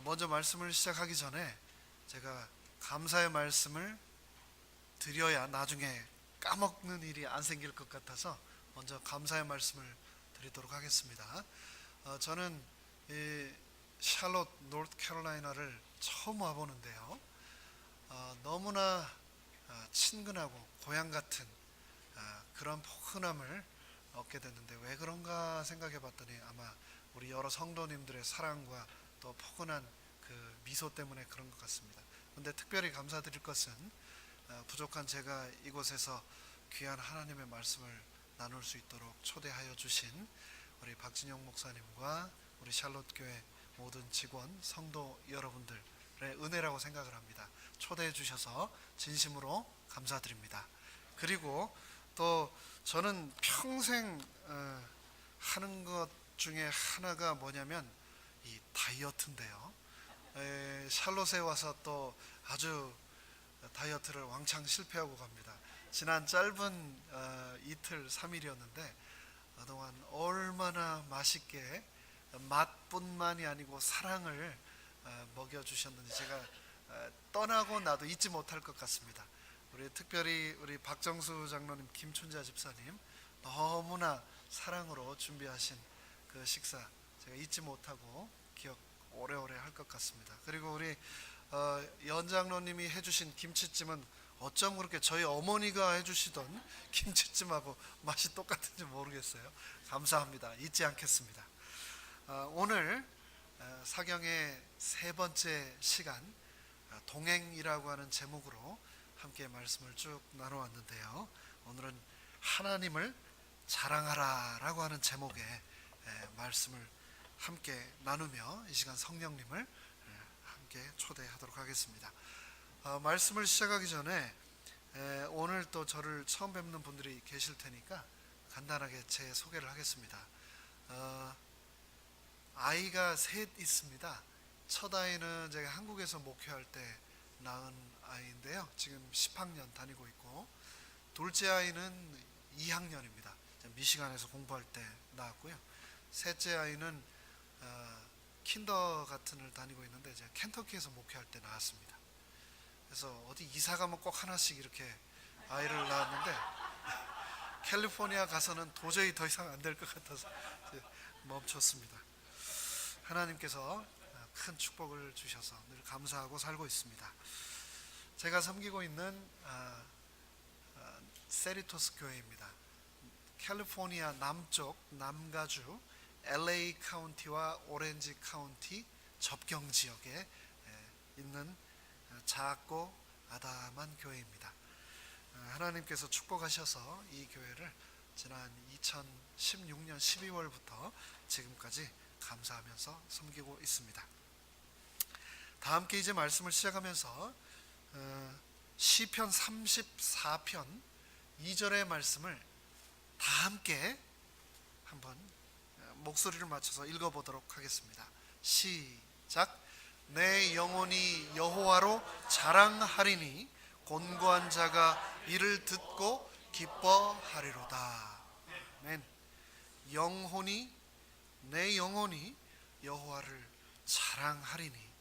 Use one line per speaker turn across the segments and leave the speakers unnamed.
먼저 말씀을 시작하기 전에 제가 감사의 말씀을 드려야 나중에 까먹는 일이 안 생길 것 같아서 먼저 감사의 말씀을 드리도록 하겠습니다. 저는 이 샬롯 노스캐롤라이나를 처음 와보는데요. 너무나 친근하고 고향 같은 그런 포근함을 얻게 됐는데 왜 그런가 생각해 봤더니 아마 우리 여러 성도님들의 사랑과 또 포근한 그 미소 때문에 그런 것 같습니다. 근데 특별히 감사드릴 것은 부족한 제가 이곳에서 귀한 하나님의 말씀을 나눌 수 있도록 초대하여 주신 우리 박진영 목사님과 우리 샬롯교회 모든 직원 성도 여러분들의 은혜라고 생각을 합니다. 초대해 주셔서 진심으로 감사드립니다. 그리고 또 저는 평생 하는 것 중에 하나가 뭐냐면 이 다이어트인데요. 샬롯에 와서 또 아주 다이어트를 왕창 실패하고 갑니다. 지난 짧은 이틀 3일이었는데 그동안 얼마나 맛있게 맛뿐만이 아니고 사랑을 먹여주셨는지 제가 떠나고 나도 잊지 못할 것 같습니다. 우리 특별히 우리 박정수 장로님, 김춘자 집사님 너무나 사랑으로 준비하신 그 식사 제가 잊지 못하고 기억 오래오래 할 것 같습니다. 그리고 우리 연장로님이 해주신 김치찜은 어쩜 그렇게 저희 어머니가 해주시던 김치찜하고 맛이 똑같은지 모르겠어요. 감사합니다. 잊지 않겠습니다. 오늘 사경의 세 번째 시간 동행이라고 하는 제목으로 함께 말씀을 쭉 나눠왔는데요. 오늘은 하나님을 자랑하라 라고 하는 제목의 말씀을 함께 나누며 이 시간 성령님을 함께 초대하도록 하겠습니다. 말씀을 시작하기 전에 오늘 또 저를 처음 뵙는 분들이 계실 테니까 간단하게 제 소개를 하겠습니다. 아이가 셋 있습니다. 첫 아이는 제가 한국에서 목회할 때 낳은 아이인데요. 지금 10학년 다니고 있고, 둘째 아이는 2학년입니다. 미시간에서 공부할 때 낳았고요. 셋째 아이는 킨더가튼을 다니고 있는데 제가 켄터키에서 목회할 때 낳았습니다. 그래서 어디 이사 가면 꼭 하나씩 이렇게 아이를 낳았는데 캘리포니아 가서는 도저히 더 이상 안 될 것 같아서 멈췄습니다. 하나님께서 큰 축복을 주셔서 늘 감사하고 살고 있습니다. 제가 섬기고 있는 세리토스 교회입니다. 캘리포니아 남쪽 남가주 LA 카운티와 오렌지 카운티 접경 지역에 있는 작고 아담한 교회입니다. 하나님께서 축복하셔서 이 교회를 지난 2016년 12월부터 지금까지 감사하면서 섬기고 있습니다. 다 함께 이제 말씀을 시작하면서 시편 34편 2절의 말씀을 다 함께 한번 목소리를 맞춰서 읽어보도록 하겠습니다. 시작. 내 영혼이 여호와로 자랑하리니 곤고한 자가 이를 듣고 기뻐하리로다. 아멘. 내 영혼이 여호와를 자랑하리니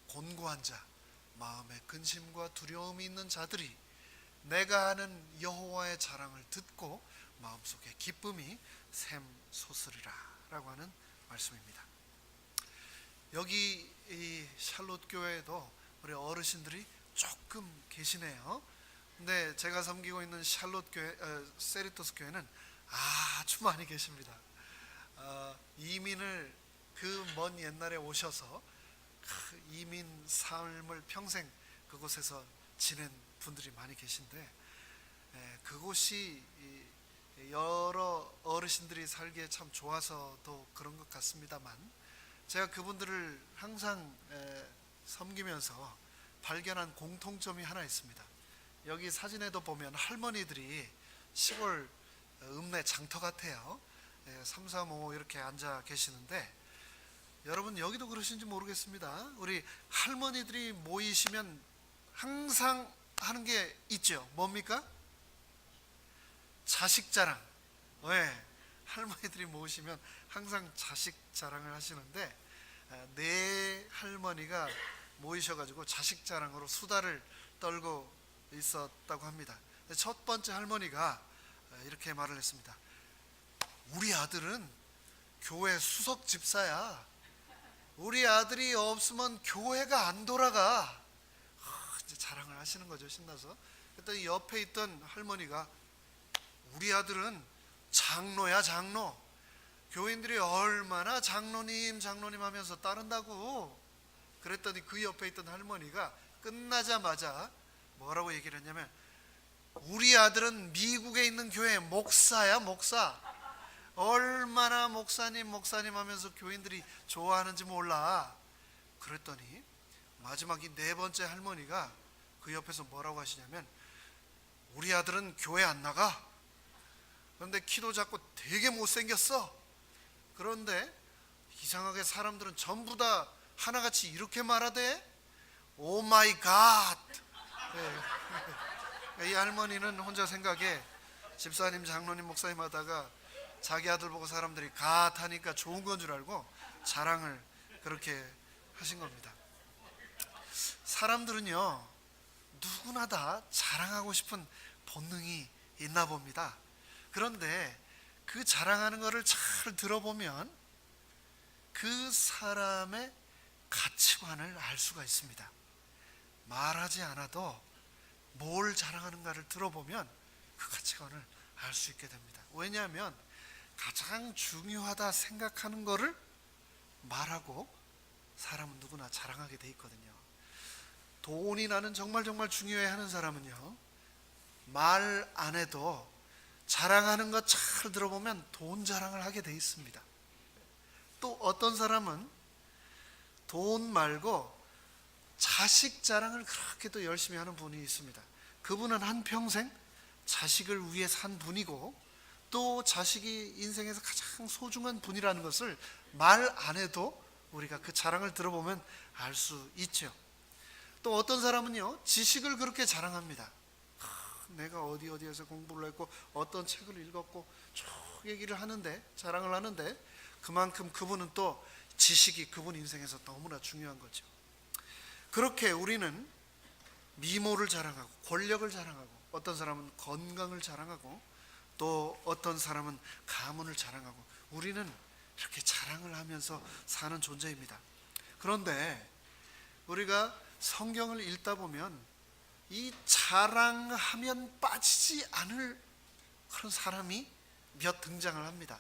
곤고한 자, 마음에 근심과 두려움이 있는 자들이 내가 하는 여호와의 자랑을 듣고 마음속에 기쁨이 샘솟으리라 라고 하는 말씀입니다. 여기 이 샬롯 교회에도 우리 어르신들이 조금 계시네요. 근데 제가 섬기고 있는 샬롯 교회, 세리토스 교회는 아주 많이 계십니다. 이민을 그 먼 옛날에 오셔서 이민 삶을 평생 그곳에서 지낸 분들이 많이 계신데 그곳이 여러 어르신들이 살기에 참 좋아서도 그런 것 같습니다만 제가 그분들을 항상 섬기면서 발견한 공통점이 하나 있습니다. 여기 사진에도 보면 할머니들이 시골 읍내 장터 같아요. 3, 4, 5 이렇게 앉아 계시는데 여러분 여기도 그러신지 모르겠습니다. 우리 할머니들이 모이시면 항상 하는 게 있죠. 뭡니까? 자식 자랑. 왜? 할머니들이 모이시면 항상 자식 자랑을 하시는데 네 할머니가 모이셔가지고 자식 자랑으로 수다를 떨고 있었다고 합니다. 첫 번째 할머니가 이렇게 말을 했습니다. 우리 아들은 교회 수석 집사야. 우리 아들이 없으면 교회가 안 돌아가. 이제 자랑을 하시는 거죠, 신나서. 그랬더니 옆에 있던 할머니가 우리 아들은 장로야, 장로. 교인들이 얼마나 장로님 장로님 하면서 따른다고. 그랬더니 그 옆에 있던 할머니가 끝나자마자 뭐라고 얘기를 했냐면 우리 아들은 미국에 있는 교회 목사야, 목사. 얼마나 목사님 목사님 하면서 교인들이 좋아하는지 몰라. 그랬더니 마지막 이 네 번째 할머니가 그 옆에서 뭐라고 하시냐면 우리 아들은 교회 안 나가. 그런데 키도 작고 되게 못생겼어. 그런데 이상하게 사람들은 전부 다 하나같이 이렇게 말하대. 오 마이 갓. 이 할머니는 혼자 생각에 집사님 장로님 목사님 하다가 자기 아들 보고 사람들이 갓 하니까 좋은 건 줄 알고 자랑을 그렇게 하신 겁니다. 사람들은요 누구나 다 자랑하고 싶은 본능이 있나 봅니다. 그런데 그 자랑하는 것을 잘 들어보면 그 사람의 가치관을 알 수가 있습니다. 말하지 않아도 뭘 자랑하는가를 들어보면 그 가치관을 알 수 있게 됩니다. 왜냐하면 가장 중요하다 생각하는 것을 말하고 사람은 누구나 자랑하게 돼 있거든요. 돈이 나는 정말 중요해 하는 사람은요 말 안 해도 자랑하는 것 잘 들어보면 돈 자랑을 하게 돼 있습니다. 또 어떤 사람은 돈 말고 자식 자랑을 그렇게 또 열심히 하는 분이 있습니다. 그분은 한평생 자식을 위해 산 분이고 또 자식이 인생에서 가장 소중한 분이라는 것을 말 안 해도 우리가 그 자랑을 들어보면 알 수 있죠. 또 어떤 사람은요 지식을 그렇게 자랑합니다. 내가 어디에서 공부를 했고 어떤 책을 읽었고 쭉 얘기를 하는데 자랑을 하는데 그만큼 그분은 또 지식이 그분 인생에서 너무나 중요한 거죠. 그렇게 우리는 미모를 자랑하고 권력을 자랑하고 어떤 사람은 건강을 자랑하고 또 어떤 사람은 가문을 자랑하고 우리는 이렇게 자랑을 하면서 사는 존재입니다. 그런데 우리가 성경을 읽다 보면 이 자랑하면 빠지지 않을 그런 사람이 몇 등장을 합니다.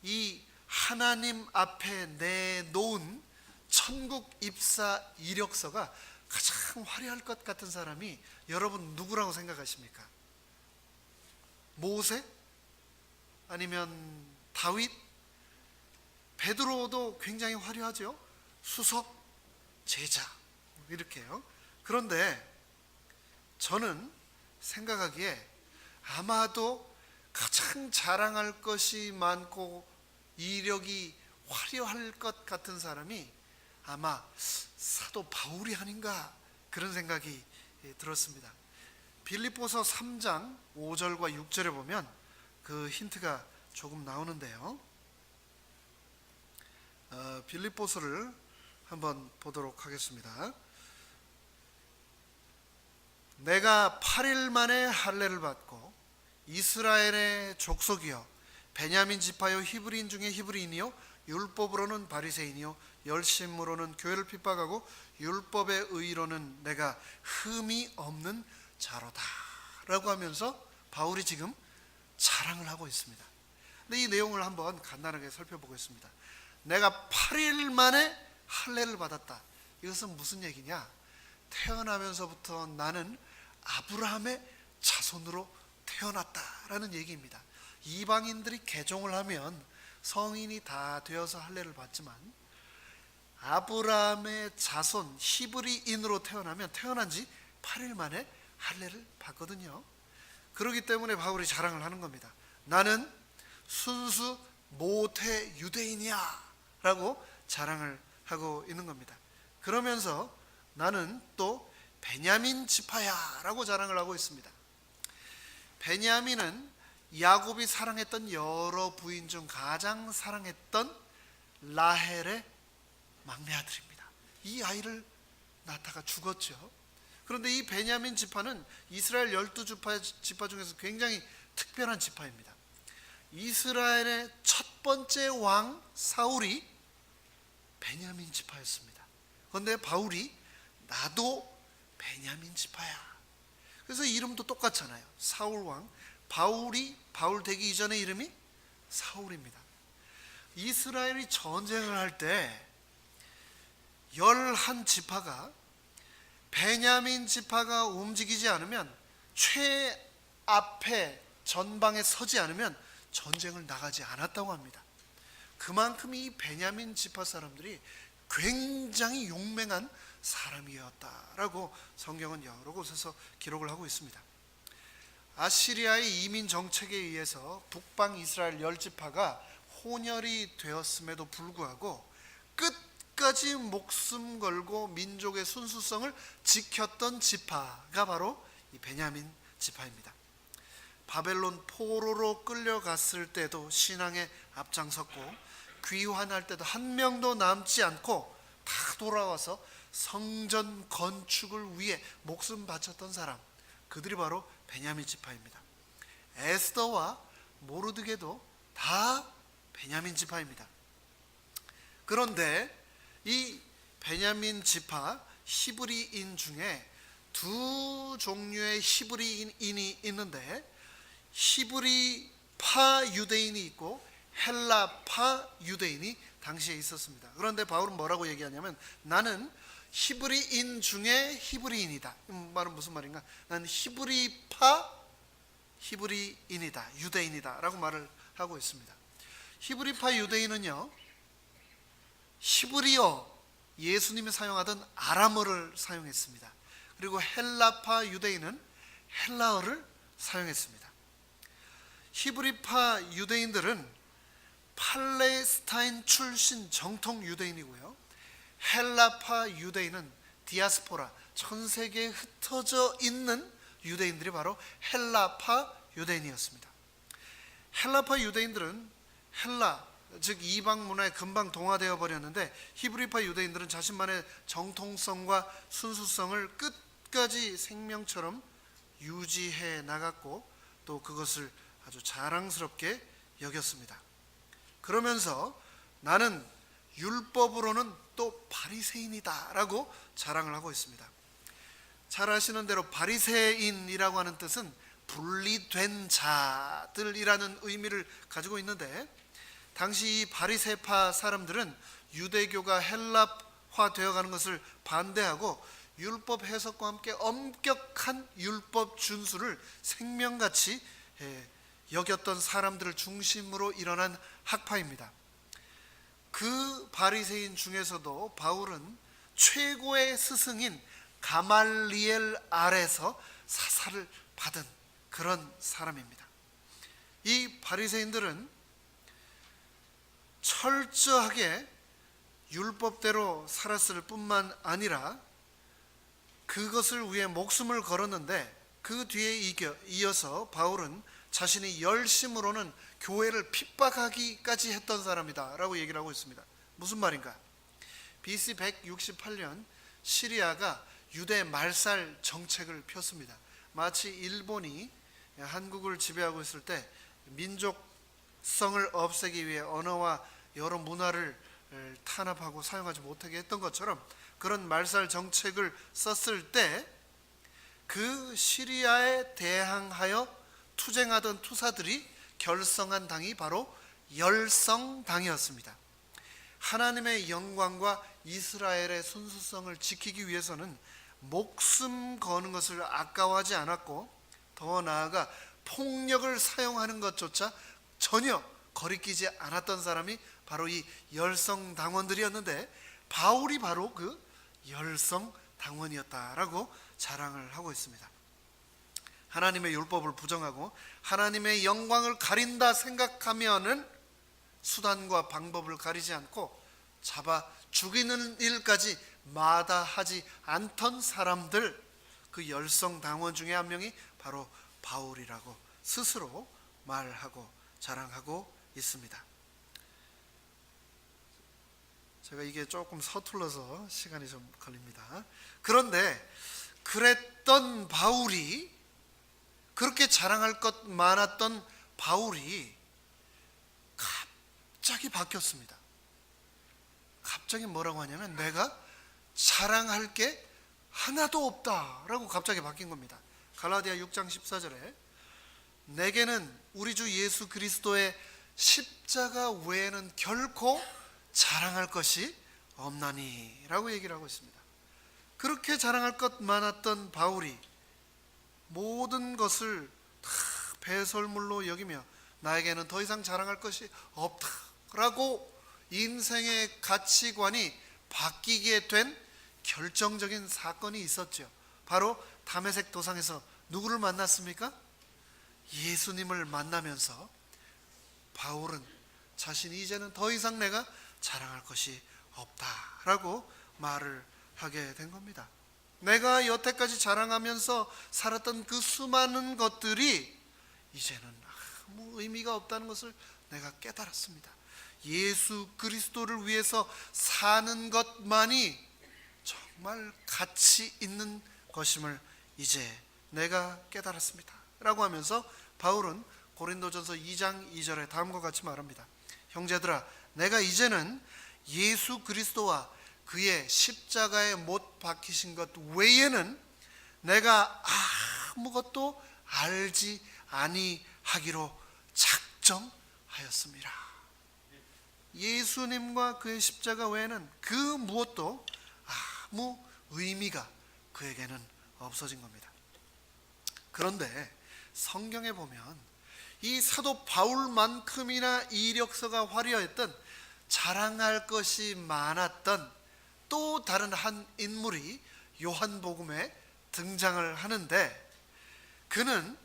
이 하나님 앞에 내놓은 천국 입사 이력서가 가장 화려할 것 같은 사람이 여러분 누구라고 생각하십니까? 모세? 아니면 다윗? 베드로도 굉장히 화려하죠. 수석, 제자 이렇게요. 그런데 저는 생각하기에 아마도 가장 자랑할 것이 많고 이력이 화려할 것 같은 사람이 아마 사도 바울이 아닌가 그런 생각이 들었습니다. 빌립보서 3장 5절과 6절에 보면 그 힌트가 조금 나오는데요. 빌립보서를 한번 보도록 하겠습니다. 내가 8일 만에 할례를 받고 이스라엘의 족속이요 베냐민 지파요 히브리인 중에 히브리인이요 율법으로는 바리새인이요 열심으로는 교회를 핍박하고 율법의 의로는 내가 흠이 없는 자로다 라고 하면서 바울이 지금 자랑을 하고 있습니다. 근데 이 내용을 한번 간단하게 살펴보겠습니다. 내가 8일 만에 할례를 받았다. 이것은 무슨 얘기냐? 태어나면서부터 나는 아브라함의 자손으로 태어났다라는 얘기입니다. 이방인들이 개종을 하면 성인이 다 되어서 할례를 받지만 아브라함의 자손 히브리인으로 태어나면 태어난 지 8일 만에 할례를 받거든요. 그렇기 때문에 바울이 자랑을 하는 겁니다. 나는 순수 모태 유대인이야 라고 자랑을 하고 있는 겁니다. 그러면서 나는 또 베냐민 지파야 라고 자랑을 하고 있습니다. 베냐민은 야곱이 사랑했던 여러 부인 중 가장 사랑했던 라헬의 막내 아들입니다. 이 아이를 낳다가 죽었죠. 그런데 이 베냐민 지파는 이스라엘 12지파 중에서 굉장히 특별한 지파입니다. 이스라엘의 첫 번째 왕 사울이 베냐민 지파였습니다. 그런데 바울이 나도 베냐민 지파야. 그래서 이름도 똑같잖아요. 사울 왕. 바울이 바울 되기 이전의 이름이 사울입니다. 이스라엘이 전쟁을 할 때 11지파가 베냐민 지파가 움직이지 않으면, 최앞에 전방에 서지 않으면 전쟁을 나가지 않았다고 합니다. 그만큼 이 베냐민 지파 사람들이 굉장히 용맹한 사람이었다라고 성경은 여러 곳에서 기록을 하고 있습니다. 아시리아의 이민 정책에 의해서 북방 이스라엘 10지파가 혼혈이 되었음에도 불구하고 끝까지 목숨 걸고 민족의 순수성을 지켰던 지파가 바로 이 베냐민 지파입니다. 바벨론 포로로 끌려갔을 때도 신앙에 앞장섰고, 귀환할 때도 한 명도 남지 않고 다 돌아와서 성전 건축을 위해 목숨 바쳤던 사람, 그들이 바로 베냐민 지파입니다. 에스더와 모르드게도 다 베냐민 지파입니다. 그런데 이 베냐민 지파 히브리인 중에 두 종류의 히브리인이 있는데, 히브리파 유대인이 있고 헬라파 유대인이 당시에 있었습니다. 그런데 바울은 뭐라고 얘기하냐면, 나는 히브리인 중에 히브리인이다. 이 말은 무슨 말인가? 나는 히브리파 히브리인이다, 유대인이다 라고 말을 하고 있습니다. 히브리파 유대인은요, 히브리어, 예수님이 사용하던 아람어를 사용했습니다. 그리고 헬라파 유대인은 헬라어를 사용했습니다. 히브리파 유대인들은 팔레스타인 출신 정통 유대인이고요, 헬라파 유대인은 디아스포라, 전 세계에 흩어져 있는 유대인들이 바로 헬라파 유대인이었습니다. 헬라파 유대인들은 헬라, 즉 이방 문화에 금방 동화되어 버렸는데, 히브리파 유대인들은 자신만의 정통성과 순수성을 끝까지 생명처럼 유지해 나갔고, 또 그것을 아주 자랑스럽게 여겼습니다. 그러면서 나는 율법으로는 또 바리새인이다 라고 자랑을 하고 있습니다. 잘 아시는 대로 바리새인이라고 하는 뜻은 분리된 자들이라는 의미를 가지고 있는데, 당시 이 바리새파 사람들은 유대교가 헬라화 되어가는 것을 반대하고 율법 해석과 함께 엄격한 율법 준수를 생명같이 여겼던 사람들을 중심으로 일어난 학파입니다. 그 바리새인 중에서도 바울은 최고의 스승인 가말리엘 아래서 사사를 받은 그런 사람입니다. 이 바리새인들은 철저하게 율법대로 살았을 뿐만 아니라 그것을 위해 목숨을 걸었는데, 그 뒤에 이어서 바울은 자신이 열심으로는 교회를 핍박하기까지 했던 사람이다 라고 얘기를 하고 있습니다. 무슨 말인가? BC 168년 시리아가 유대 말살 정책을 폈습니다. 마치 일본이 한국을 지배하고 있을 때 민족성을 없애기 위해 언어와 여러 문화를 탄압하고 사용하지 못하게 했던 것처럼, 그런 말살 정책을 썼을 때 그 시리아에 대항하여 투쟁하던 투사들이 결성한 당이 바로 열성당이었습니다. 하나님의 영광과 이스라엘의 순수성을 지키기 위해서는 목숨 거는 것을 아까워하지 않았고, 더 나아가 폭력을 사용하는 것조차 전혀 거리끼지 않았던 사람이 바로 이 열성당원들이었는데, 바울이 바로 그 열성당원이었다라고 자랑을 하고 있습니다. 하나님의 율법을 부정하고 하나님의 영광을 가린다 생각하면은 수단과 방법을 가리지 않고 잡아 죽이는 일까지 마다하지 않던 사람들, 그 열성당원 중에 한 명이 바로 바울이라고 스스로 말하고 자랑하고 있습니다. 제가 이게 조금 서툴러서 시간이 좀 걸립니다. 그런데 그랬던 바울이, 그렇게 자랑할 것 많았던 바울이 갑자기 바뀌었습니다. 갑자기 뭐라고 하냐면 내가 자랑할 게 하나도 없다라고 갑자기 바뀐 겁니다. 갈라디아 6장 14절에 내게는 우리 주 예수 그리스도의 십자가 외에는 결코 자랑할 것이 없나니 라고 얘기를 하고 있습니다. 그렇게 자랑할 것 많았던 바울이 모든 것을 다 배설물로 여기며 나에게는 더 이상 자랑할 것이 없다라고 인생의 가치관이 바뀌게 된 결정적인 사건이 있었죠. 바로 다메섹 도상에서 누구를 만났습니까? 예수님을 만나면서 바울은 자신이 이제는 더 이상 내가 자랑할 것이 없다라고 말을 하게 된 겁니다. 내가 여태까지 자랑하면서 살았던 그 수많은 것들이 이제는 아무 의미가 없다는 것을 내가 깨달았습니다. 예수 그리스도를 위해서 사는 것만이 정말 가치 있는 것임을 이제 내가 깨달았습니다 라고 하면서 바울은 고린도전서 2장 2절에 다음과 같이 말합니다. 형제들아, 내가 이제는 예수 그리스도와 그의 십자가에 못 박히신 것 외에는 내가 아무것도 알지 아니하기로 작정하였습니다. 예수님과 그의 십자가 외에는 그 무엇도 아무 의미가 그에게는 없어진 겁니다. 그런데 성경에 보면 이 사도 바울만큼이나 이력서가 화려했던, 자랑할 것이 많았던 또 다른 한 인물이 요한복음에 등장을 하는데, 그는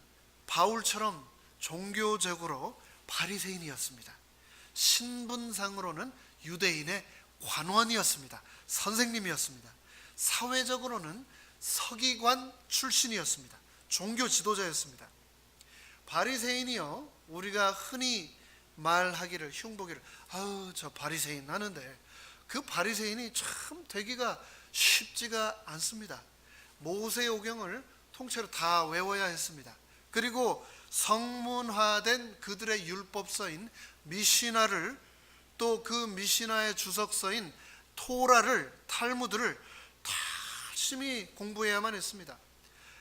바울처럼 종교적으로 바리새인이었습니다. 신분상으로는 유대인의 관원이었습니다. 선생님이었습니다. 사회적으로는 서기관 출신이었습니다. 종교 지도자였습니다. 바리새인이요, 우리가 흔히 말하기를, 흉보기를 아우 저 바리새인 하는데, 그 바리새인이 참 되기가 쉽지가 않습니다. 모세오경을 통째로 다 외워야 했습니다. 그리고 성문화된 그들의 율법서인 미시나를, 또 그 미시나의 주석서인 토라를, 탈무드를 다 열심히 공부해야만 했습니다.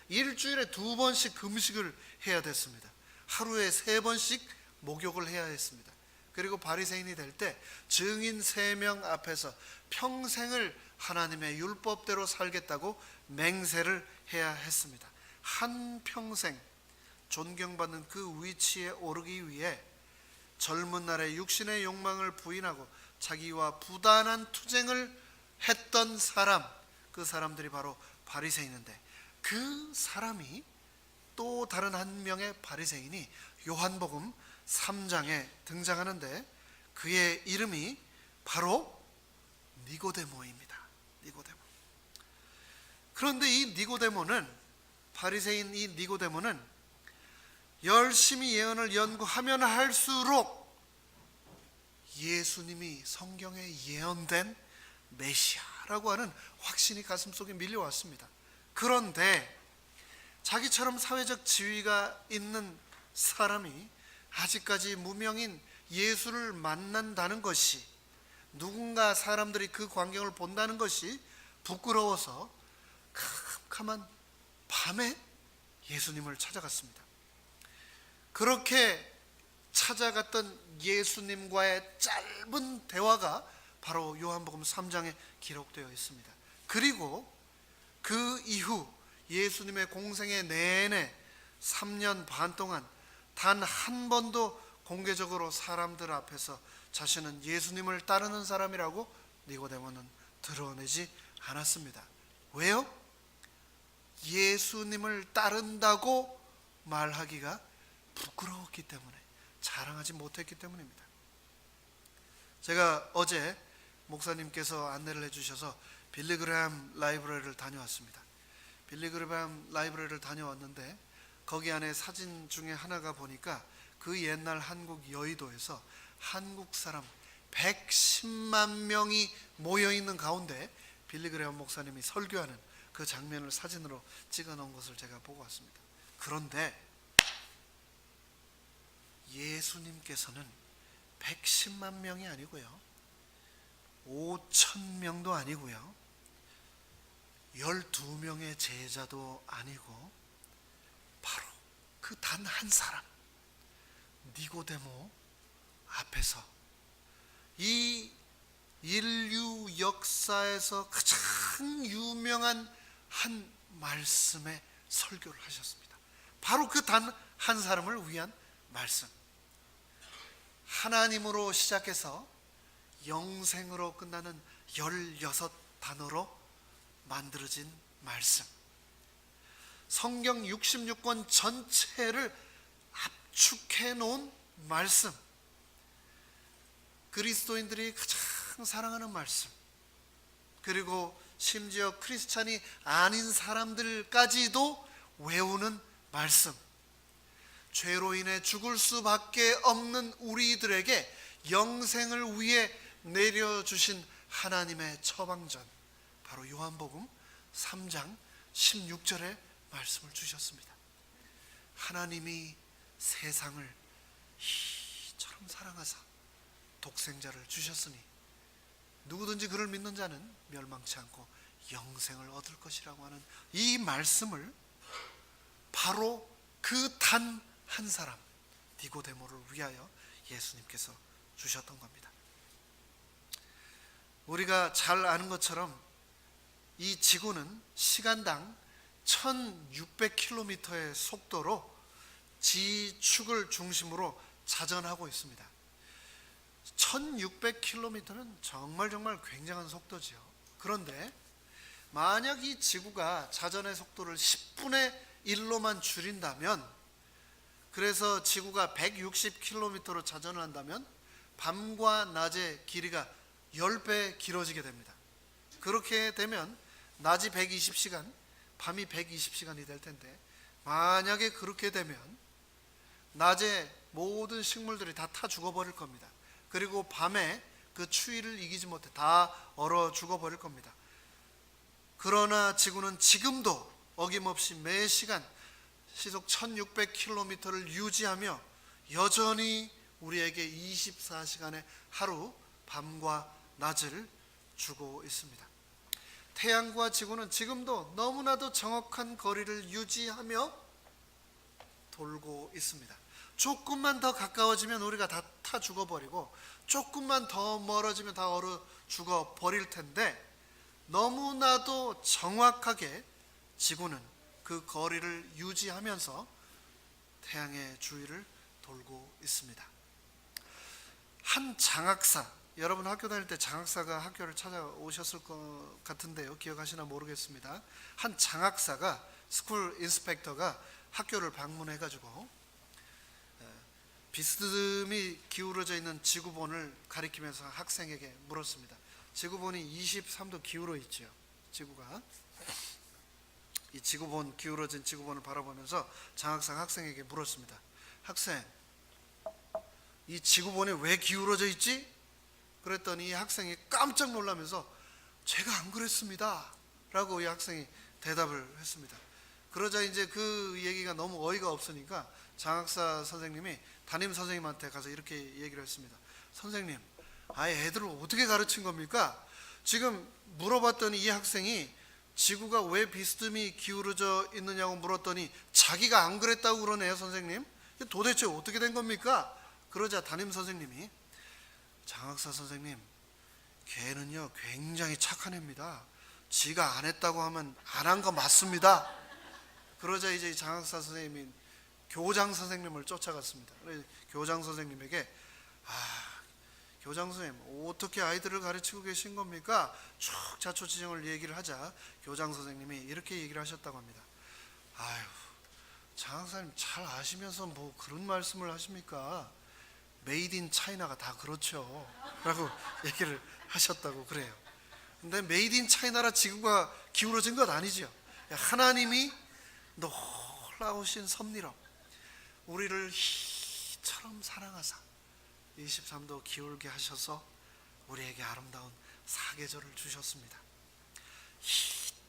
일주일에 2번씩 금식을 해야 됐습니다. 하루에 3번씩 목욕을 해야 했습니다. 그리고 바리새인이 될 때 증인 3명 앞에서 평생을 하나님의 율법대로 살겠다고 맹세를 해야 했습니다. 한평생 존경받는 그 위치에 오르기 위해 젊은 날에 육신의 욕망을 부인하고 자기와 부단한 투쟁을 했던 사람, 그 사람들이 바로 바리새인인데, 그 사람이, 또 다른 한 명의 바리새인이 요한복음 3장에 등장하는데, 그의 이름이 바로 니고데모입니다. 니고데모. 그런데 이 니고데모는, 바리새인 이 니고데모는 열심히 예언을 연구하면 할수록 예수님이 성경에 예언된 메시아라고 하는 확신이 가슴속에 밀려왔습니다. 그런데 자기처럼 사회적 지위가 있는 사람이 아직까지 무명인 예수를 만난다는 것이, 누군가 사람들이 그 광경을 본다는 것이 부끄러워서 캄캄한 밤에 예수님을 찾아갔습니다. 그렇게 찾아갔던 예수님과의 짧은 대화가 바로 요한복음 3장에 기록되어 있습니다. 그리고 그 이후 예수님의 공생애 내내 3년 반 동안 단 한 번도 공개적으로 사람들 앞에서 자신은 예수님을 따르는 사람이라고 니고데모는 드러내지 않았습니다. 왜요? 예수님을 따른다고 말하기가 부끄러웠기 때문에, 자랑하지 못했기 때문입니다. 제가 어제 목사님께서 안내를 해주셔서 빌리그레함 라이브러리를 다녀왔습니다. 빌리그레함 라이브러리를 다녀왔는데, 거기 안에 사진 중에 하나가 보니까 그 옛날 한국 여의도에서 한국 사람 110만 명이 모여있는 가운데 빌리그레엄 목사님이 설교하는 그 장면을 사진으로 찍어 놓은 것을 제가 보고 왔습니다. 그런데 예수님께서는 110만 명이 아니고요, 5,000명도 아니고요, 12명의 제자도 아니고 바로 그 단 한 사람, 니고데모 앞에서 이 인류 역사에서 가장 유명한 한 말씀의 설교를 하셨습니다. 바로 그 단 한 사람을 위한 말씀, 하나님으로 시작해서 영생으로 끝나는 16단어로 만들어진 말씀, 성경 66권 전체를 압축해 놓은 말씀, 그리스도인들이 가장 사랑하는 말씀, 그리고 심지어 크리스찬이 아닌 사람들까지도 외우는 말씀, 죄로 인해 죽을 수밖에 없는 우리들에게 영생을 위해 내려주신 하나님의 처방전, 바로 요한복음 3장 16절의 말씀을 주셨습니다. 하나님이 세상을 이처럼 사랑하사 독생자를 주셨으니 누구든지 그를 믿는 자는 멸망치 않고 영생을 얻을 것이라고 하는 이 말씀을 바로 그 단 한 사람, 니고데모를 위하여 예수님께서 주셨던 겁니다. 우리가 잘 아는 것처럼 이 지구는 시간당 1600km의 속도로 지축을 중심으로 자전하고 있습니다. 1600km는 정말 굉장한 속도지요. 그런데 만약 이 지구가 자전의 속도를 10분의 1로만 줄인다면, 그래서 지구가 160km로 자전을 한다면 밤과 낮의 길이가 10배 길어지게 됩니다. 그렇게 되면 낮이 120시간, 밤이 120시간이 될 텐데, 만약에 그렇게 되면 낮에 모든 식물들이 다 타 죽어버릴 겁니다. 그리고 밤에 그 추위를 이기지 못해 다 얼어 죽어버릴 겁니다. 그러나 지구는 지금도 어김없이 매 시간 시속 1600km를 유지하며 여전히 우리에게 24시간의 하루, 밤과 낮을 주고 있습니다. 태양과 지구는 지금도 너무나도 정확한 거리를 유지하며 돌고 있습니다. 조금만 더 가까워지면 우리가 다 타 죽어버리고, 조금만 더 멀어지면 다 얼어 죽어버릴 텐데, 너무나도 정확하게 지구는 그 거리를 유지하면서 태양의 주위를 돌고 있습니다. 한 장학사, 여러분 학교 다닐 때 장학사가 학교를 찾아오셨을 것 같은데요, 기억하시나 모르겠습니다. 한 장학사가, 스쿨 인스펙터가 학교를 방문해 가지고 비스듬히 기울어져 있는 지구본을 가리키면서 학생에게 물었습니다. 지구본이 23도 기울어 있죠. 지구가 이 지구본, 기울어진 지구본을 바라보면서 장학사가 학생에게 물었습니다. 학생, 이 지구본이 왜 기울어져 있지? 그랬더니 이 학생이 깜짝 놀라면서 제가 안 그랬습니다 라고 이 학생이 대답을 했습니다. 그러자 이제 그 얘기가 너무 어이가 없으니까 장학사 선생님이 담임 선생님한테 가서 이렇게 얘기를 했습니다. 선생님, 아예 애들을 어떻게 가르친 겁니까? 지금 물어봤더니 이 학생이 지구가 왜 비스듬히 기울어져 있느냐고 물었더니 자기가 안 그랬다고 그러네요. 선생님, 도대체 어떻게 된 겁니까? 그러자 담임 선생님이, 장학사 선생님, 걔는요 굉장히 착한 애입니다. 지가 안 했다고 하면 안 한 거 맞습니다. 그러자 이제 장학사 선생님이 교장 선생님을 쫓아갔습니다. 그래서 교장 선생님에게, 교장 선생님, 어떻게 아이들을 가르치고 계신 겁니까? 쭉 자초지종을 얘기를 하자 교장 선생님이 이렇게 얘기를 하셨다고 합니다. 아유, 장학사님 잘 아시면서 뭐 그런 말씀을 하십니까? 메이드 인 차이나가 다 그렇죠 라고 얘기를 하셨다고 그래요. 근데 메이드 인 차이나라 지구가 기울어진 것 아니죠. 하나님이 놀라우신 섭리로 우리를 희처럼 사랑하사 23도 기울게 하셔서 우리에게 아름다운 사계절을 주셨습니다.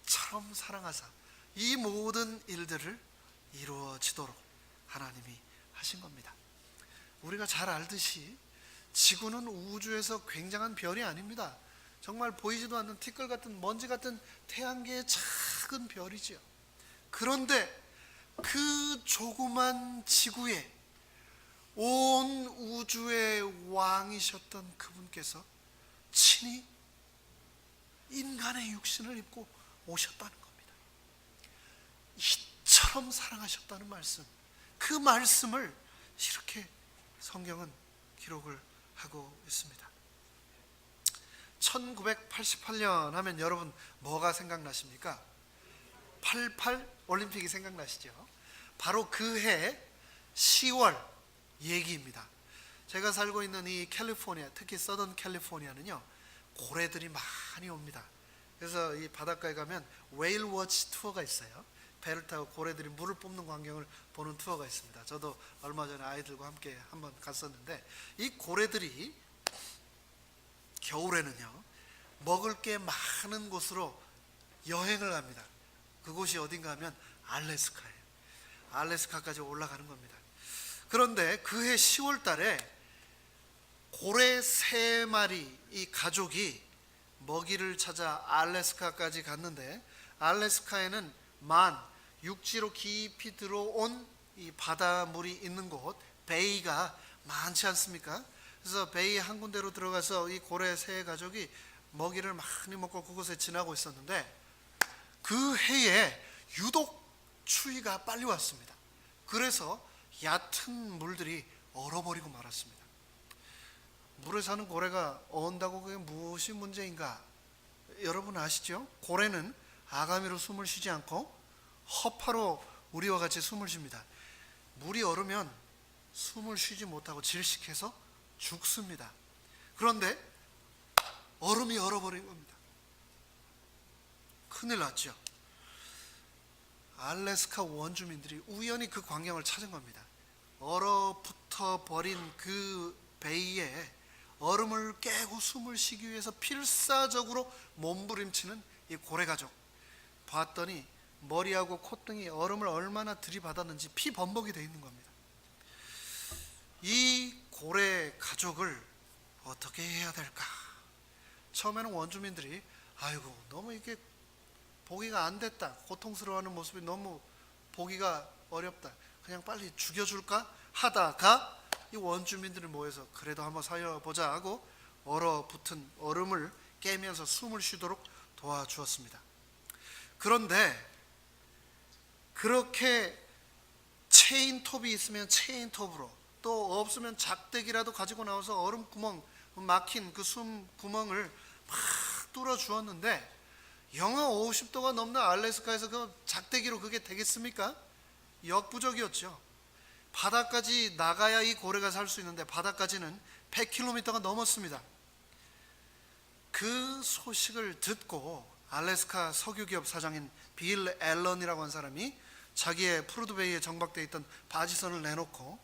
이처럼 사랑하사 이 모든 일들을 이루어지도록 하나님이 하신 겁니다. 우리가 잘 알듯이 지구는 우주에서 굉장한 별이 아닙니다. 정말 보이지도 않는 티끌 같은 먼지 같은 태양계의 작은 별이지요. 그런데 그 조그만 지구에 온 우주의 왕이셨던 그분께서 친히 인간의 육신을 입고 오셨다는 겁니다. 이처럼 사랑하셨다는 말씀, 그 말씀을 이렇게 성경은 기록을 하고 있습니다. 1988년 하면 여러분 뭐가 생각나십니까? 88 올림픽이 생각나시죠? 바로 그 해 10월 얘기입니다. 제가 살고 있는 이 캘리포니아, 특히 서던 캘리포니아는요, 고래들이 많이 옵니다. 그래서 이 바닷가에 가면 웨일 워치 투어가 있어요. 배를 타고 고래들이 물을 뽑는 광경을 보는 투어가 있습니다. 저도 얼마 전에 아이들과 함께 한번 갔었는데, 이 고래들이 겨울에는요 먹을 게 많은 곳으로 여행을 갑니다. 그곳이 어딘가 하면 알래스카예요. 알래스카까지 올라가는 겁니다. 그런데 그해 10월 달에 고래 3마리 이 가족이 먹이를 찾아 알래스카까지 갔는데, 알래스카에는 육지로 깊이 들어온 이 바닷물이 있는 곳, 베이가 많지 않습니까? 그래서 베이 한 군데로 들어가서 이 고래 3가족이 먹이를 많이 먹고 그곳에 지나고 있었는데, 그 해에 유독 추위가 빨리 왔습니다. 그래서 얕은 물들이 얼어버리고 말았습니다. 물에 사는 고래가 어온다고 그게 무엇이 문제인가? 여러분 아시죠? 고래는 아가미로 숨을 쉬지 않고 허파로 우리와 같이 숨을 쉽니다. 물이 얼으면 숨을 쉬지 못하고 질식해서 죽습니다. 그런데 얼음이 얼어버린 겁니다. 큰일 났죠. 알래스카 원주민들이 우연히 그 광경을 찾은 겁니다. 얼어붙어 버린 그 베이에 얼음을 깨고 숨을 쉬기 위해서 필사적으로 몸부림치는 이 고래가족, 봤더니 머리하고 콧등이 얼음을 얼마나 들이받았는지 피 범벅이 되어 있는 겁니다. 이 고래 가족을 어떻게 해야 될까? 처음에는 원주민들이 아이고 너무 이게 보기가 안 됐다, 고통스러워하는 모습이 너무 보기가 어렵다, 그냥 빨리 죽여줄까 하다가 이 원주민들이 모여서 그래도 한번 살려보자 하고 얼어붙은 얼음을 깨면서 숨을 쉬도록 도와주었습니다. 그런데 그렇게 체인톱이 있으면 체인톱으로, 또 없으면 작대기라도 가지고 나와서 얼음 구멍, 막힌 그 숨 구멍을 막 뚫어 주었는데, 영하 50도가 넘는 알래스카에서 그 작대기로 그게 되겠습니까? 역부족이었죠. 바다까지 나가야 이 고래가 살 수 있는데 바다까지는 100km가 넘었습니다. 그 소식을 듣고 알래스카 석유기업 사장인 빌 앨런이라고 한 사람이 자기의 프루드베이에 정박되어 있던 바지선을 내놓고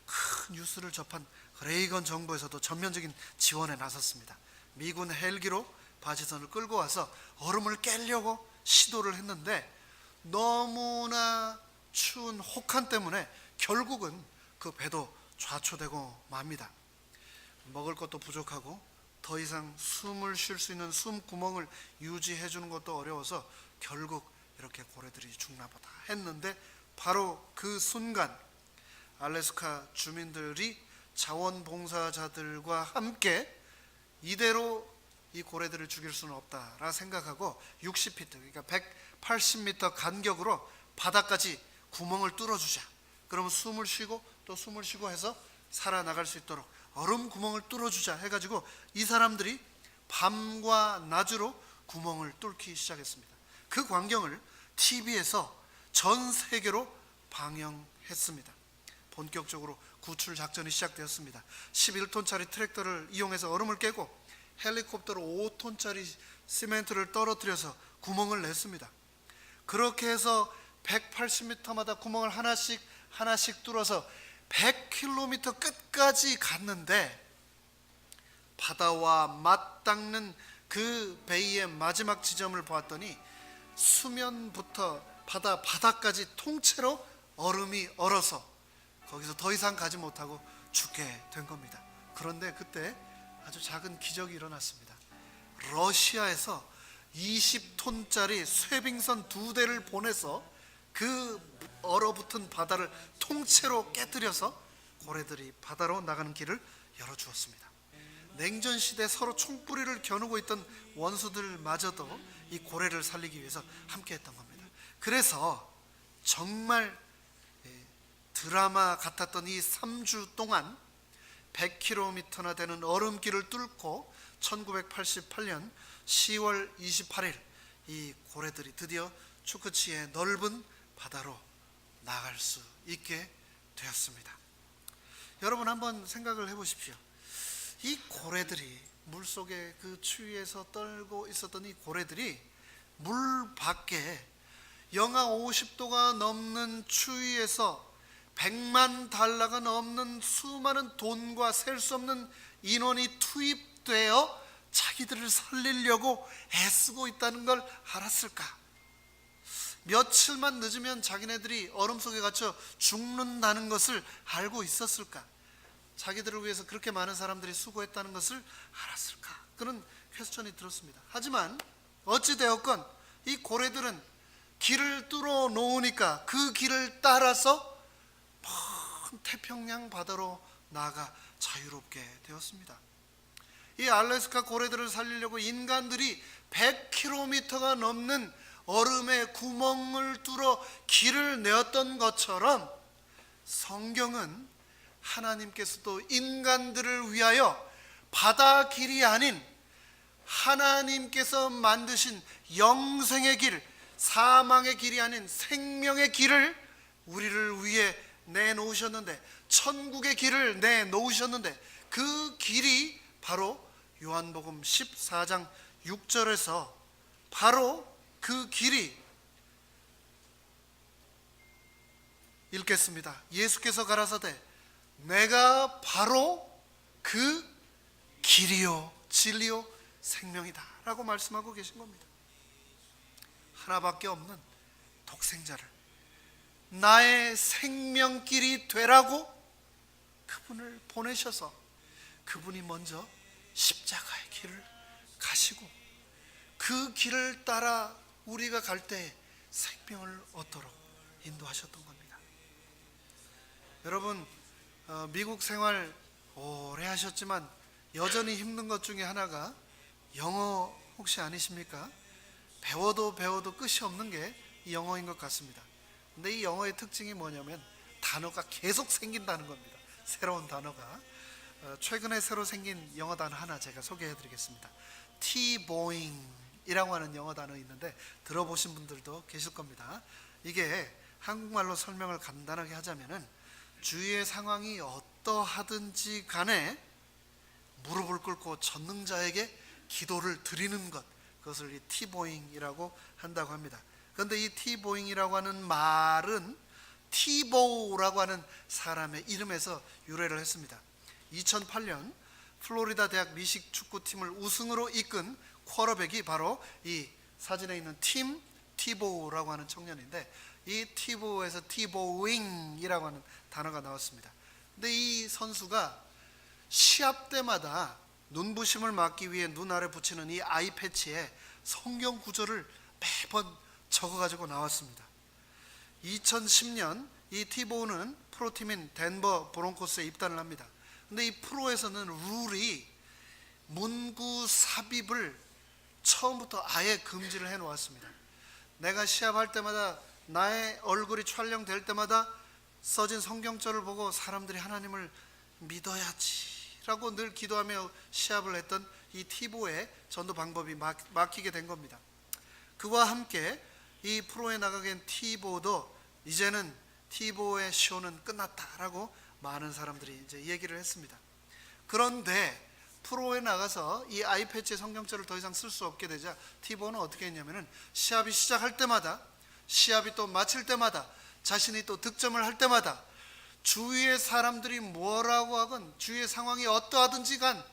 큰 뉴스를 접한 레이건 정부에서도 전면적인 지원에 나섰습니다. 미군 헬기로 바지선을 끌고 와서 얼음을 깨려고 시도를 했는데 너무나 추운 혹한 때문에 결국은 그 배도 좌초되고 맙니다. 먹을 것도 부족하고 더 이상 숨을 쉴 수 있는 숨 구멍을 유지해 주는 것도 어려워서 결국 이렇게 고래들이 죽나 보다 했는데, 바로 그 순간 알래스카 주민들이 자원봉사자들과 함께 이대로 이 고래들을 죽일 수는 없다라 생각하고 60피트, 그러니까 180m 간격으로 바다까지 구멍을 뚫어주자. 그러면 숨을 쉬고 또 숨을 쉬고 해서 살아나갈 수 있도록 얼음 구멍을 뚫어주자 해가지고 이 사람들이 밤과 낮으로 구멍을 뚫기 시작했습니다. 그 광경을 TV에서 전 세계로 방영했습니다. 본격적으로 구출 작전이 시작되었습니다. 11톤짜리 트랙터를 이용해서 얼음을 깨고 헬리콥터로 5톤짜리 시멘트를 떨어뜨려서 구멍을 냈습니다. 그렇게 해서 180m마다 구멍을 하나씩 뚫어서 100km 끝까지 갔는데 바다와 맞닿는 그 베이의 마지막 지점을 보았더니 수면부터 바다까지 통째로 얼음이 얼어서 거기서 더 이상 가지 못하고 죽게 된 겁니다. 그런데 그때 아주 작은 기적이 일어났습니다. 러시아에서 20톤짜리 쇠빙선 2대를 보내서 그 얼어붙은 바다를 통째로 깨뜨려서 고래들이 바다로 나가는 길을 열어주었습니다. 냉전시대 서로 총뿌리를 겨누고 있던 원수들마저도 이 고래를 살리기 위해서 함께했던 겁니다. 그래서 정말 드라마 같았던 이 3주 동안 100km나 되는 얼음길을 뚫고 1988년 10월 28일 이 고래들이 드디어 추크치의 넓은 바다로 나갈 수 있게 되었습니다. 여러분 한번 생각을 해보십시오. 이 고래들이 물속에 그 추위에서 떨고 있었던 이 고래들이 물 밖에 영하 50도가 넘는 추위에서 100만 달러가 넘는 수많은 돈과 셀 수 없는 인원이 투입되어 자기들을 살리려고 애쓰고 있다는 걸 알았을까? 며칠만 늦으면 자기네들이 얼음 속에 갇혀 죽는다는 것을 알고 있었을까? 자기들을 위해서 그렇게 많은 사람들이 수고했다는 것을 알았을까? 그런 퀘스천이 들었습니다. 하지만 어찌되었건 이 고래들은 길을 뚫어 놓으니까 그 길을 따라서 먼 태평양 바다로 나가 자유롭게 되었습니다. 이 알래스카 고래들을 살리려고 인간들이 100km가 넘는 얼음의 구멍을 뚫어 길을 내었던 것처럼 성경은 하나님께서도 인간들을 위하여 바다 길이 아닌 하나님께서 만드신 영생의 길, 사망의 길이 아닌 생명의 길을 우리를 위해 내놓으셨는데, 천국의 길을 내놓으셨는데, 그 길이 바로 요한복음 14장 6절에서 바로 그 길이, 읽겠습니다. 예수께서 가라사대 내가 바로 그 길이요 진리요 생명이다 라고 말씀하고 계신 겁니다. 하나밖에 없는 독생자를 나의 생명길이 되라고 그분을 보내셔서 그분이 먼저 십자가의 길을 가시고 그 길을 따라 우리가 갈 때 생명을 얻도록 인도하셨던 겁니다. 여러분 미국 생활 오래 하셨지만 여전히 힘든 것 중에 하나가 영어 혹시 아니십니까? 배워도 끝이 없는 게 이 영어인 것 같습니다. 근데 이 영어의 특징이 뭐냐면 단어가 계속 생긴다는 겁니다. 새로운 단어가. 최근에 새로 생긴 영어 단어 하나 제가 소개해 드리겠습니다. T-Boing이라고 하는 영어 단어 있는데 들어보신 분들도 계실 겁니다. 이게 한국말로 설명을 간단하게 하자면은 주위의 상황이 어떠하든지 간에 무릎을 꿇고 전능자에게 기도를 드리는 것, 그것을 이 T-Boing이라고 한다고 합니다. 그런데 이 T-Boing이라고 하는 말은 티보우라고 하는 사람의 이름에서 유래를 했습니다. 2008년 플로리다 대학 미식 축구팀을 우승으로 이끈 쿼터백이 바로 이 사진에 있는 팀 티보우라고 하는 청년인데, 이 티보우에서 티보잉이라고 하는 단어가 나왔습니다. 근데 이 선수가 시합 때마다 눈부심을 막기 위해 눈 아래 붙이는 이 아이 패치에 성경 구절을 매번 적어가지고 나왔습니다. 2010년 이 티보우는 프로팀인 덴버 브론코스에 입단을 합니다. 근데 이 프로에서는 룰이 문구 삽입을 처음부터 아예 금지를 해놓았습니다. 내가 시합할 때마다 나의 얼굴이 촬영될 때마다 써진 성경절을 보고 사람들이 하나님을 믿어야지라고 늘 기도하며 시합을 했던 이 티보의 전도 방법이 막히게 된 겁니다. 그와 함께 이 프로에 나가게 된 티보도 이제는 티보의 쇼는 끝났다라고 많은 사람들이 이제 얘기를 했습니다. 그런데 프로에 나가서 이 아이패치의 성경절을 더 이상 쓸 수 없게 되자 티보는 어떻게 했냐면은 시합이 시작할 때마다, 시합이 또 마칠 때마다, 자신이 또 득점을 할 때마다 주위의 사람들이 뭐라고 하건 주위의 상황이 어떠하든지 간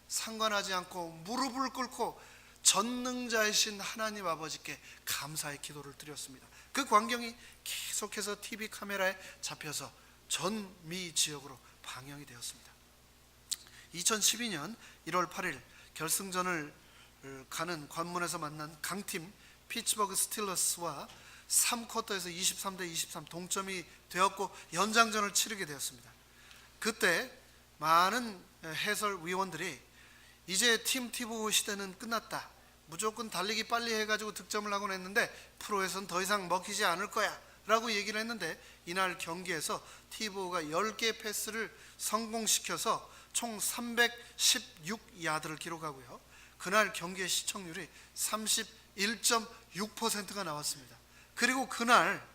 상관하지 않고 무릎을 꿇고 전능자이신 하나님 아버지께 감사의 기도를 드렸습니다. 그 광경이 계속해서 TV 카메라에 잡혀서 전 미 지역으로 방영이 되었습니다. 2012년 1월 8일 결승전을 가는 관문에서 만난 강팀 피츠버그 스틸러스와 3쿼터에서 23대 23 동점이 되었고 연장전을 치르게 되었습니다. 그때 많은 해설위원들이 이제 팀 티보 시대는 끝났다, 무조건 달리기 빨리 해가지고 득점을 하곤 했는데 프로에서는 더 이상 먹히지 않을 거야 라고 얘기를 했는데, 이날 경기에서 티보가 10개 패스를 성공시켜서 총 316야드를 기록하고요, 그날 경기의 시청률이 31.6%가 나왔습니다. 그리고 그날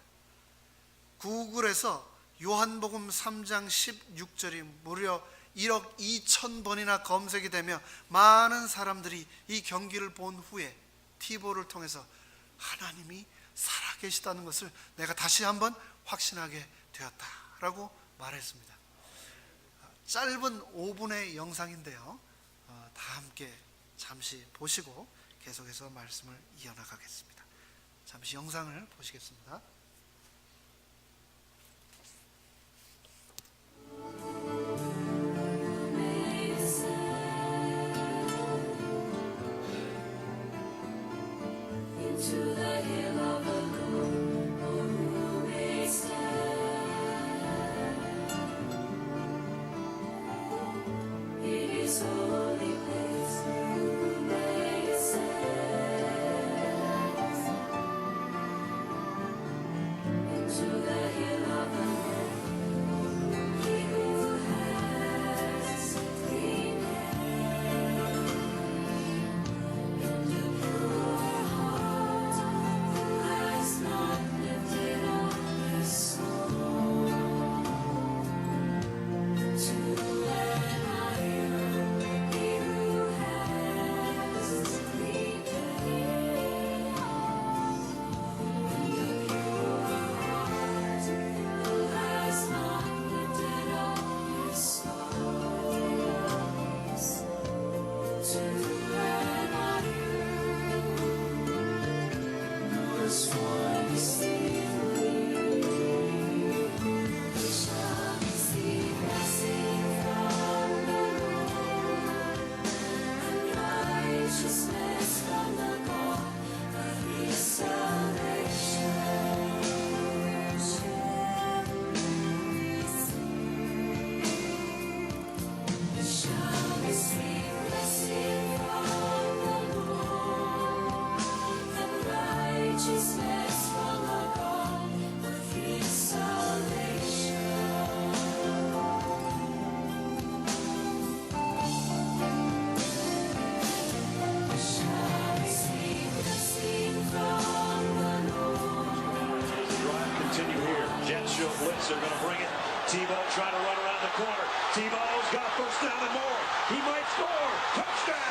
구글에서 요한복음 3장 16절이 무려 1억 2천 번이나 검색이 되며 많은 사람들이 이 경기를 본 후에 티보를 통해서 하나님이 살아계시다는 것을 내가 다시 한번 확신하게 되었다라고 말했습니다. 짧은 5분의 영상인데요, 다 함께 잠시 보시고 계속해서 말씀을 이어나가겠습니다. 잠시 영상을 보시겠습니다.
They're going to bring it. Tebow trying to run around the corner. Tebow's got first down and more. He might score. Touchdown!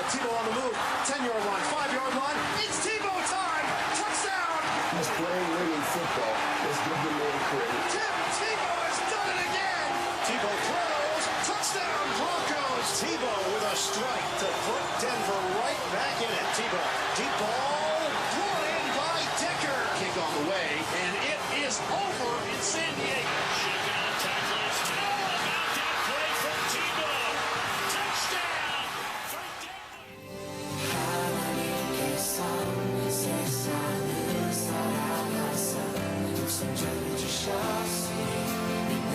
Tebow on the move, 10-yard line, 5-yard line, it's Tebow time! Touchdown!
He's playing winning football. Let's give the man credit.
Tebow has done it again! Tebow throws, touchdown Broncos! Tebow with a strike to put Denver right back in it. Tebow, deep ball, brought in by Decker. Kick on the way, and it is over in San Diego.
Shotgun tackle is down. About that play from Tebow. Touchdown!
세상을 살아가서 숨 잠이 주셨으니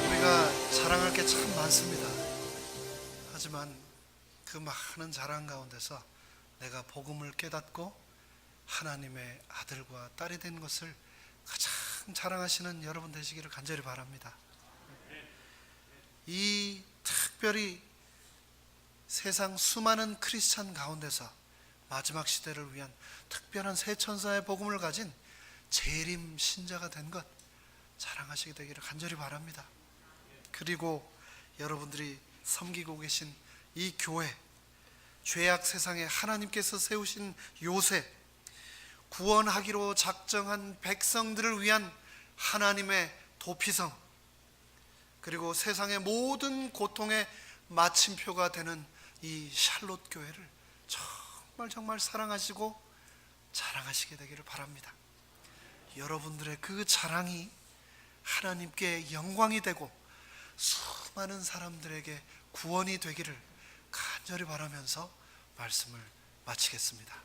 우리가 자랑할 게 참 많습니다. 하지만 그 많은 자랑 가운데서 내가 복음을 깨닫고 하나님의 아들과 딸이 된 것을 가장 자랑하시는 여러분 되시기를 간절히 바랍니다. 이 특별히 세상 수많은 크리스찬 가운데서 마지막 시대를 위한 특별한 새 천사의 복음을 가진 재림 신자가 된 것 자랑하시게 되기를 간절히 바랍니다. 그리고 여러분들이 섬기고 계신 이 교회, 죄악 세상에 하나님께서 세우신 요새, 구원하기로 작정한 백성들을 위한 하나님의 도피성, 그리고 세상의 모든 고통의 마침표가 되는 이 샬롯 교회를 정말 사랑하시고 자랑하시게 되기를 바랍니다. 여러분들의 그 자랑이 하나님께 영광이 되고 수많은 사람들에게 구원이 되기를 간절히 바라면서 말씀을 마치겠습니다.